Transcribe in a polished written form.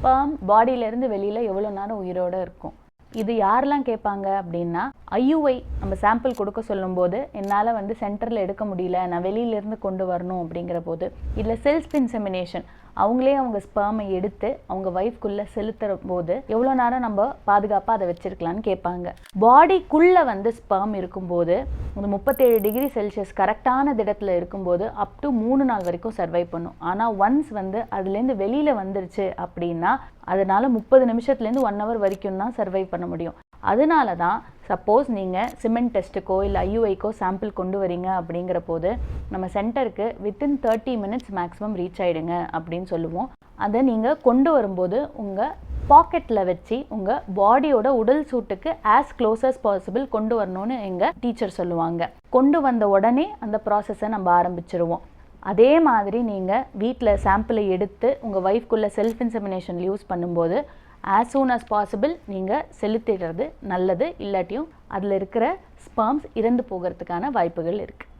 Sperm பாடியிலேருந்து வெளியில் எவ்வளோ நேரம் உயிரோடு இருக்கும். இது யாரெல்லாம் கேட்பாங்க அப்படின்னா, ஐயுஐ நம்ம சாம்பிள் கொடுக்க சொல்லும்போது என்னால் வந்து சென்டரில் எடுக்க முடியல, நான் வெளியிலேருந்து கொண்டு வரணும் அப்படிங்கிற போது, இல்லை செல்ஃப் இன்செமினேஷன் அவங்களே அவங்க ஸ்பெர்மை எடுத்து அவங்க வைஃப்குள்ளே செலுத்துகிற போது எவ்வளோ நேரம் நம்ம பாதுகாப்பாக அதை வச்சுருக்கலான்னு கேட்பாங்க. பாடிக்குள்ளே வந்து ஸ்பெர்ம் இருக்கும்போது ஒரு 37 டிகிரி செல்சியஸ் கரெக்டான திடத்தில் இருக்கும்போது அப் டு 3 நாள் வரைக்கும் சர்வை பண்ணும். ஆனால் ஒன்ஸ் வந்து அதுலேருந்து வெளியில் வந்துருச்சு அப்படின்னா அதனால் 30 நிமிஷத்துலேருந்து 1 ஹவர் வரைக்கும் தான் சர்வை பண்ண முடியும். அதனால தான் சப்போஸ் நீங்கள் சிமெண்ட் டெஸ்ட்டுக்கோ இல்லை ஐயுஐக்கோ சாம்பிள் கொண்டு வரீங்க அப்படிங்கிற போது நம்ம சென்டருக்கு வித்தின் 30 மினிட்ஸ் மேக்ஸிமம் ரீச் ஆகிடுங்க அப்படின்னு சொல்லுவோம். அதை நீங்கள் கொண்டு வரும்போது உங்கள் பாக்கெட்டில் வச்சு உங்கள் பாடியோட உடல் சூட்டுக்கு ஆஸ் க்ளோஸ் அஸ் பாசிபிள் கொண்டு வரணும்னு எங்கள் டீச்சர் சொல்லுவாங்க. கொண்டு வந்த உடனே அந்த ப்ராசஸை நம்ம ஆரம்பிச்சிருவோம். அதே மாதிரி நீங்கள் வீட்டில் சாம்பிளை எடுத்து உங்கள் ஒய்ஃப்குள்ளே செல்ஃப் இன்செமினேஷன் யூஸ் பண்ணும்போது as soon as possible நீங்கள் செலுத்திடுறது நல்லது. இல்லாட்டியும் அதில் இருக்கிற ஸ்பெர்ம்ஸ் இறந்து போகிறதுக்கான வாய்ப்புகள் இருக்குது.